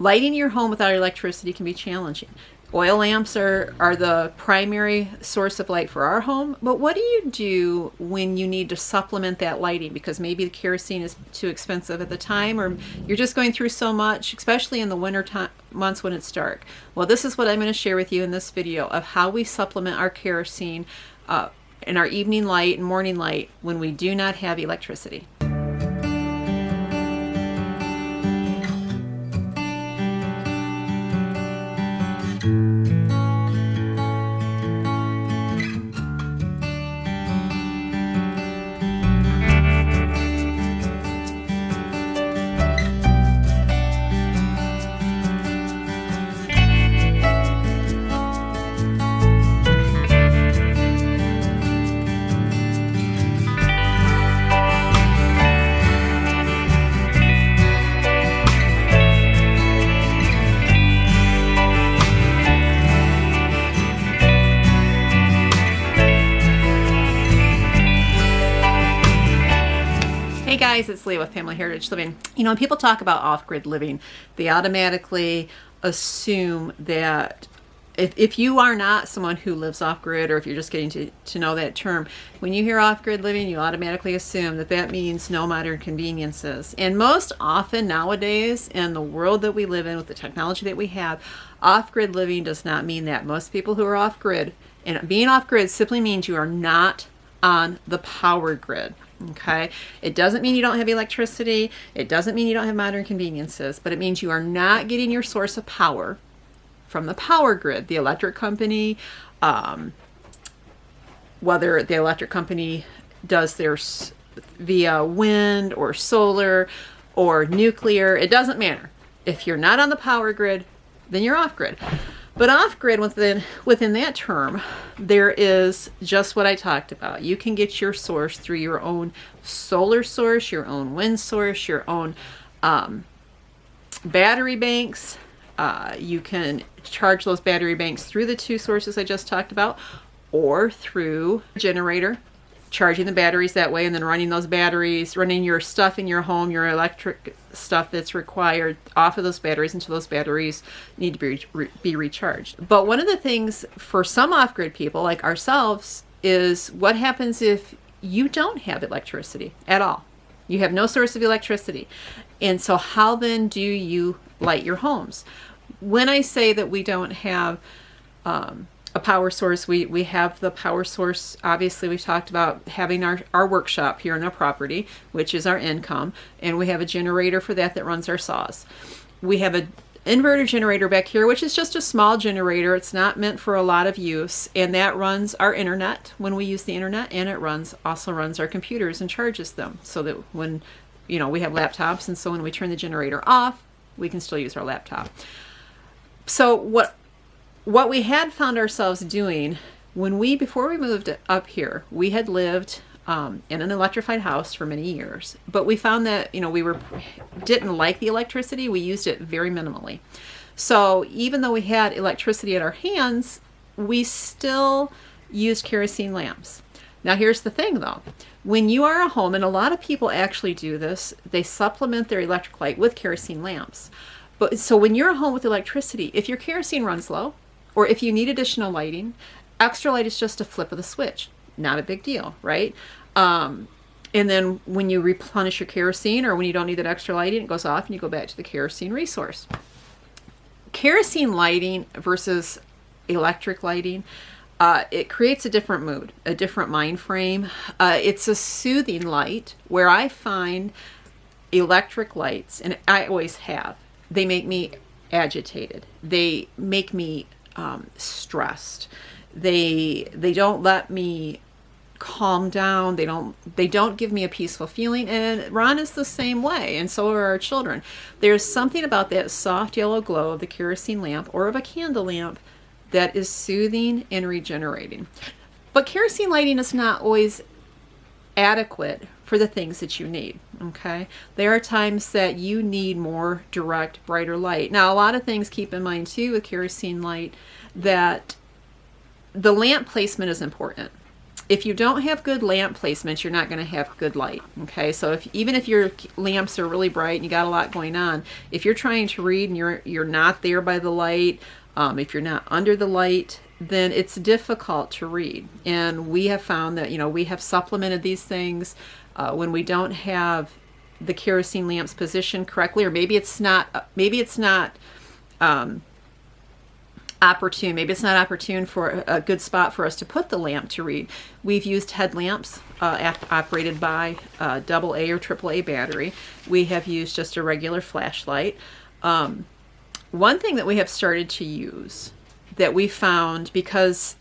Lighting your home without electricity can be challenging. Oil lamps are the primary source of light for our home, but what do you do when you need to supplement that lighting because maybe the kerosene is too expensive at the time, or you're just going through so much, especially in the winter months when it's dark? Well, this is what I'm going to share with you in this video of how we supplement our kerosene in our evening light and morning light when we do not have electricity. Hey guys, it's Leah with Family Heritage Living. You know, when people talk about off-grid living, they automatically assume that if you are not someone who lives off-grid, or if you're just getting to know that term, when you hear off-grid living, you automatically assume that that means no modern conveniences. And most often nowadays, in the world that we live in with the technology that we have, off-grid living does not mean that. Most people who are off-grid, and being off-grid simply means you are not on the power grid. Okay, it doesn't mean you don't have electricity. It doesn't mean you don't have modern conveniences, but it means you are not getting your source of power from the power grid, the electric company, whether the electric company does theirs via wind or solar or nuclear. It doesn't matter. If you're not on the power grid, then you're off grid. But off-grid, within that term, there is just what I talked about. You can get your source through your own solar source, your own wind source, your own battery banks. You can charge those battery banks through the two sources I just talked about, or through a generator, charging the batteries that way, and then running those batteries, running your stuff in your home, your electric stuff that's required off of those batteries until those batteries need to be recharged. But one of the things for some off-grid people like ourselves is what happens if you don't have electricity at all. You have no source of electricity. And so how then do you light your homes? When I say that we don't have a power source, we have the power source. Obviously, we've talked about having our workshop here on our property, which is our income, and we have a generator for that runs our saws. We have an inverter generator back here, which is just a small generator. It's not meant for a lot of use, and that runs our internet when we use the internet, and it also runs our computers and charges them, so that when we have laptops, and so when we turn the generator off, we can still use our laptop. So what we had found ourselves doing before we moved up here, we had lived in an electrified house for many years, but we found that we didn't like the electricity. We used it very minimally. So even though we had electricity at our hands, we still used kerosene lamps. Now here's the thing though, when you are a home, and a lot of people actually do this, they supplement their electric light with kerosene lamps. But so when you're a home with electricity, if your kerosene runs low, or if you need additional lighting, extra light is just a flip of the switch. Not a big deal, right? And then when you replenish your kerosene, or when you don't need that extra lighting, it goes off and you go back to the kerosene resource. Kerosene lighting versus electric lighting, it creates a different mood, a different mind frame. It's a soothing light, where I find electric lights, and I always have, they make me agitated. They make me stressed. They don't let me calm down. They don't give me a peaceful feeling. And Ron is the same way, and so are our children. There's something about that soft yellow glow of the kerosene lamp or of a candle lamp that is soothing and regenerating. But kerosene lighting is not always adequate for the things that you need. Okay, there are times that you need more direct, brighter light. Now, a lot of things keep in mind too with kerosene light, that the lamp placement is important. if you don't have good lamp placement, you're not going to have good light. Okay, so even if your lamps are really bright and you got a lot going on, if you're trying to read and you're not there by the light, if you're not under the light, then it's difficult to read. And we have found that, we have supplemented these things when we don't have the kerosene lamps positioned correctly, or maybe it's not opportune. Maybe it's not opportune for a good spot for us to put the lamp to read. We've used headlamps operated by AA or AAA battery. We have used just a regular flashlight. One thing that we have started to use that we found, because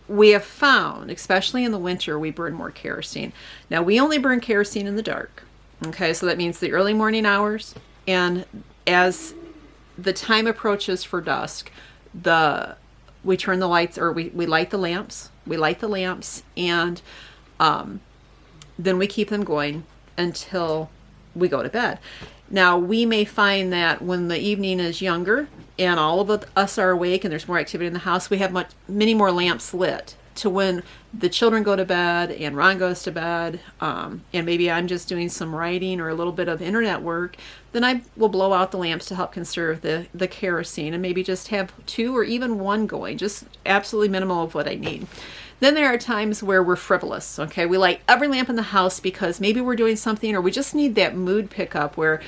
we have found, especially in the winter, we burn more kerosene. Now, we only burn kerosene in the dark. Okay, so that means the early morning hours, and as the time approaches for dusk, we turn the lights, or we light the lamps. We light the lamps, and then we keep them going until we go to bed. Now, we may find that when the evening is younger and all of us are awake and there's more activity in the house, we have many more lamps lit, to when the children go to bed and Ron goes to bed, and maybe I'm just doing some writing or a little bit of internet work, then I will blow out the lamps to help conserve the kerosene, and maybe just have 2 or even 1 going, just absolutely minimal of what I need. Then there are times where we're frivolous. Okay, we light every lamp in the house because maybe we're doing something, or we just need that mood pickup where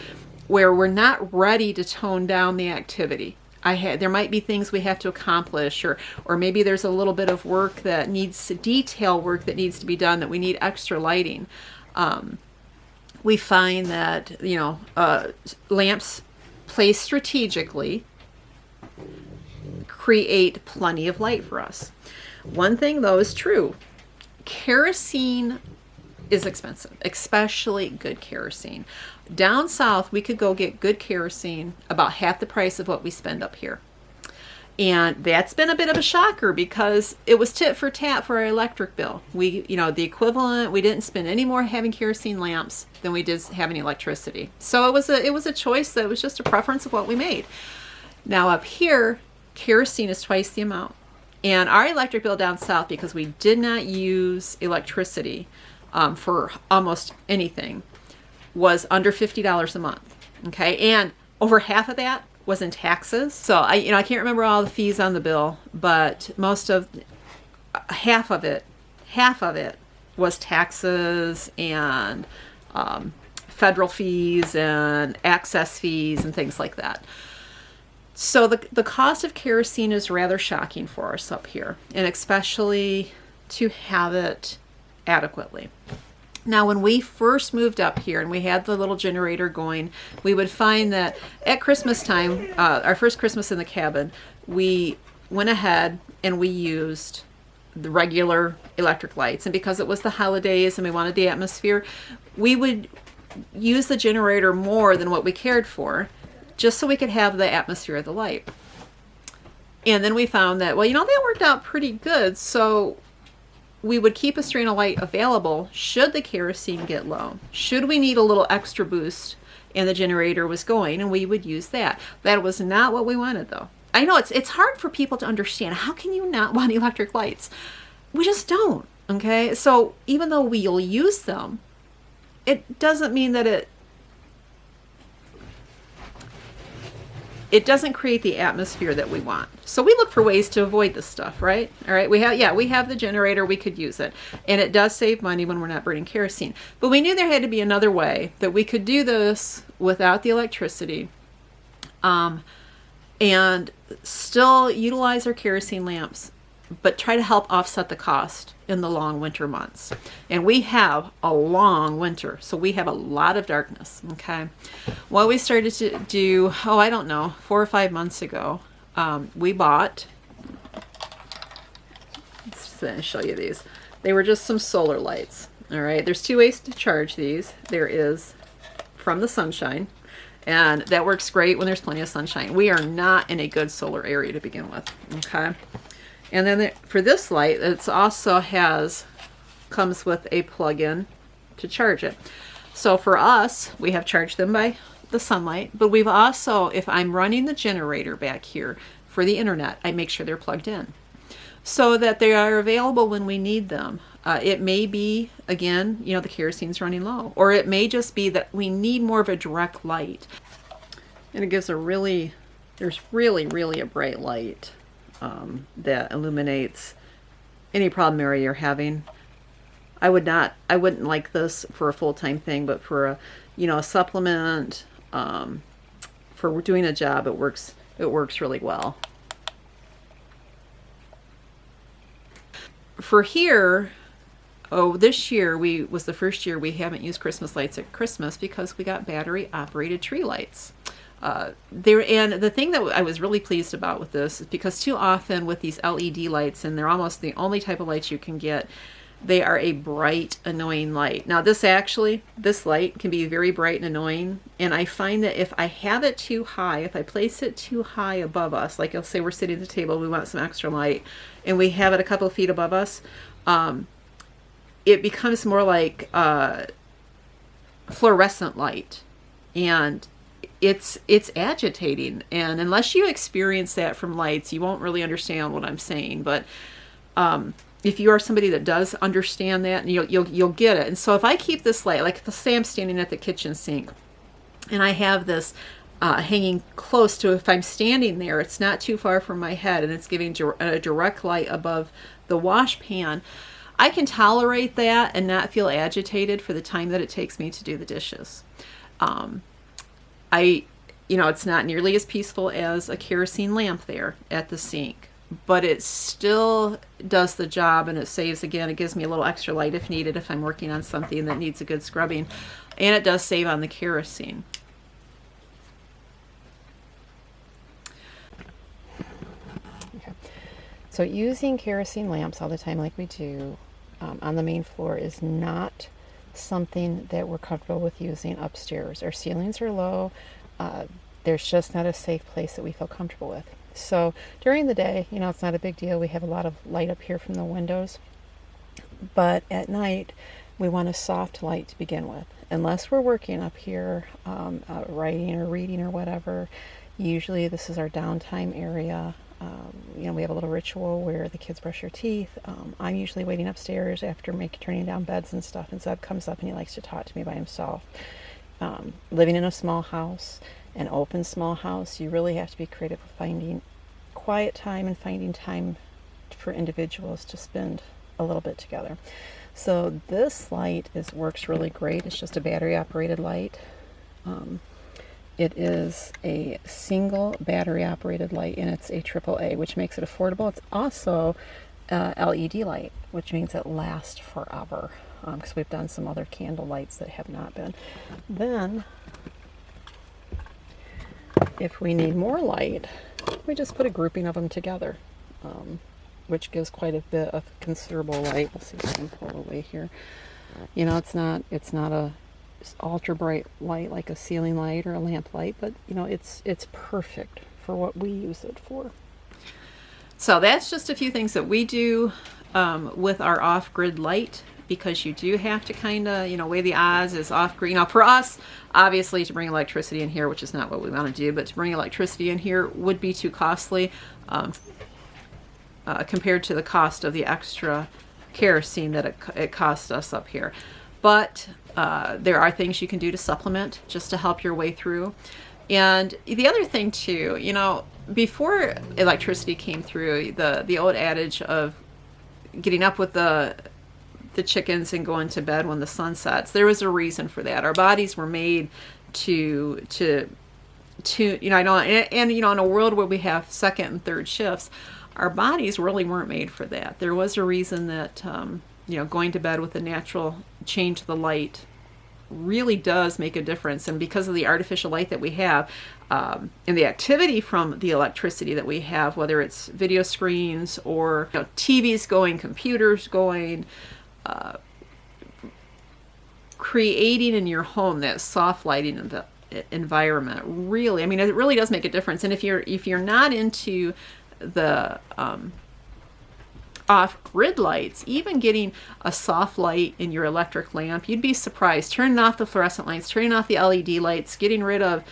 we're not ready to tone down the activity. There might be things we have to accomplish, or maybe there's a little bit of work that needs detail work that needs to be done, that we need extra lighting. We find that lamps placed strategically create plenty of light for us. One thing though is true: kerosene is expensive, especially good kerosene. Down south, we could go get good kerosene about half the price of what we spend up here. And that's been a bit of a shocker, because it was tit for tat for our electric bill. The equivalent, we didn't spend any more having kerosene lamps than we did having electricity. So it was a choice that was just a preference of what we made. Now up here, kerosene is twice the amount. And our electric bill down south, because we did not use electricity for almost anything, was under $50 a month. Okay, and over half of that was in taxes. So I can't remember all the fees on the bill, but half of it was taxes and federal fees and access fees and things like that. So the cost of kerosene is rather shocking for us up here, and especially to have it adequately. Now, when we first moved up here and we had the little generator going, we would find that at Christmas time, our first Christmas in the cabin, we went ahead and we used the regular electric lights. And because it was the holidays and we wanted the atmosphere, we would use the generator more than what we cared for, just so we could have the atmosphere of the light. And then we found that, that worked out pretty good. So we would keep a strain of light available should the kerosene get low, should we need a little extra boost and the generator was going, and we would use that. That was not what we wanted, though. I know it's hard for people to understand. How can you not want electric lights? We just don't. Okay, so even though we'll use them, it doesn't mean that it doesn't create the atmosphere that we want. So we look for ways to avoid this stuff, right? All right, we have the generator, we could use it. And it does save money when we're not burning kerosene. But we knew there had to be another way that we could do this without the electricity, and still utilize our kerosene lamps, but try to help offset the cost in the long winter months. And we have a long winter, so we have a lot of darkness, okay? What we started to do, 4 or 5 months ago, we bought, let's show you these. They were just some solar lights, all right? There's 2 ways to charge these. There is from the sunshine, and that works great when there's plenty of sunshine. We are not in a good solar area to begin with, okay? And then for this light, it also comes with a plug-in to charge it. So for us, we have charged them by the sunlight, but we've also, if I'm running the generator back here for the internet, I make sure they're plugged in. so that they are available when we need them. It may be, again, you know, the kerosene's running low, or it may just be that we need more of a direct light. And it gives a really, there's really a bright light that illuminates any problem area you're having. I wouldn't like this for a full-time thing, but for a, you know, a supplement, for doing a job, it works really well. For here, this year was the first year we haven't used Christmas lights at Christmas because we got battery operated tree lights. And the thing that I was really pleased about with this is because too often with these LED lights, and they're almost the only type of lights you can get, they are a bright, annoying light. Now this light can be very bright and annoying, and I find that if I have it too high, if I place it too high above us, like I'll say we're sitting at the table, we want some extra light, and we have it a couple of feet above us, it becomes more like fluorescent light, and it's agitating. And unless you experience that from lights, you won't really understand what I'm saying. But if you are somebody that does understand that, and you'll get it. And so if I keep this light, like say I'm standing at the kitchen sink and I have this hanging close to, if I'm standing there, it's not too far from my head, and it's giving a direct light above the wash pan, I can tolerate that and not feel agitated for the time that it takes me to do the dishes. It's not nearly as peaceful as a kerosene lamp there at the sink, but it still does the job, and it saves, again, it gives me a little extra light if needed, if I'm working on something that needs a good scrubbing, and it does save on the kerosene. Okay. So using kerosene lamps all the time like we do on the main floor is not something that we're comfortable with using upstairs. Our ceilings are low. There's just not a safe place that we feel comfortable with. So during the day, it's not a big deal. We have a lot of light up here from the windows. But at night, we want a soft light to begin with. Unless we're working up here, writing or reading or whatever, usually this is our downtime area. We have a little ritual where the kids brush their teeth. I'm usually waiting upstairs after turning down beds and stuff, and Zeb comes up and he likes to talk to me by himself. Living in a small house, an open small house, you really have to be creative with finding quiet time and finding time for individuals to spend a little bit together. So this light works really great. It's just a battery operated light. It is a single battery operated light, and it's a AAA, which makes it affordable. It's also LED light, which means it lasts forever, because we've done some other candle lights that have not been. Then, if we need more light, we just put a grouping of them together, which gives quite a bit of considerable light. Let's see if I can pull away here. It's not a ultra bright light like a ceiling light or a lamp light, but it's perfect for what we use it for. So that's just a few things that we do with our off-grid light, because you do have to kind of weigh the odds. Is off-grid, for us, obviously, to bring electricity in here, which is not what we want to do, but to bring electricity in here would be too costly compared to the cost of the extra kerosene that it costs us up here. But there are things you can do to supplement, just to help your way through. And the other thing too, before electricity came through, the old adage of getting up with the chickens and going to bed when the sun sets, there was a reason for that. Our bodies were made to in a world where we have second and third shifts, our bodies really weren't made for that. There was a reason that going to bed with a natural change to the light really does make a difference. And because of the artificial light that we have, and the activity from the electricity that we have, whether it's video screens or TVs going, computers going, creating in your home that soft lighting of the environment, really, it really does make a difference. And if you're not into the off-grid lights, even getting a soft light in your electric lamp, you'd be surprised. Turning off the fluorescent lights, turning off the LED lights, getting rid of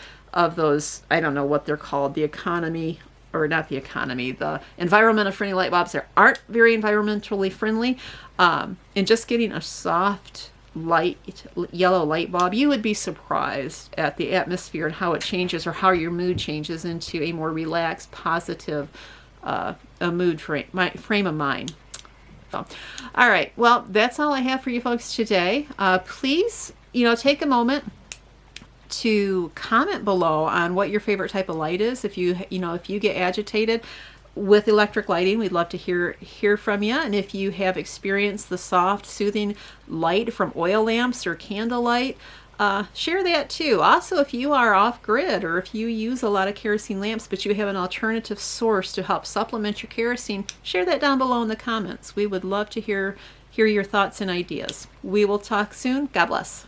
those, I don't know what they're called, the economy or not the economy, the environmental friendly light bulbs that aren't very environmentally friendly. And just getting a soft light yellow light bulb, you would be surprised at the atmosphere and how it changes, or how your mood changes into a more relaxed, positive a mood frame of mind. So, all right, well, that's all I have for you folks today. Please, take a moment to comment below on what your favorite type of light is. If you get agitated with electric lighting, we'd love to hear from you. And if you have experienced the soft, soothing light from oil lamps or candlelight, share that too. Also, if you are off grid, or if you use a lot of kerosene lamps but you have an alternative source to help supplement your kerosene, share that down below in the comments. We would love to hear your thoughts and ideas. We will talk soon. God bless.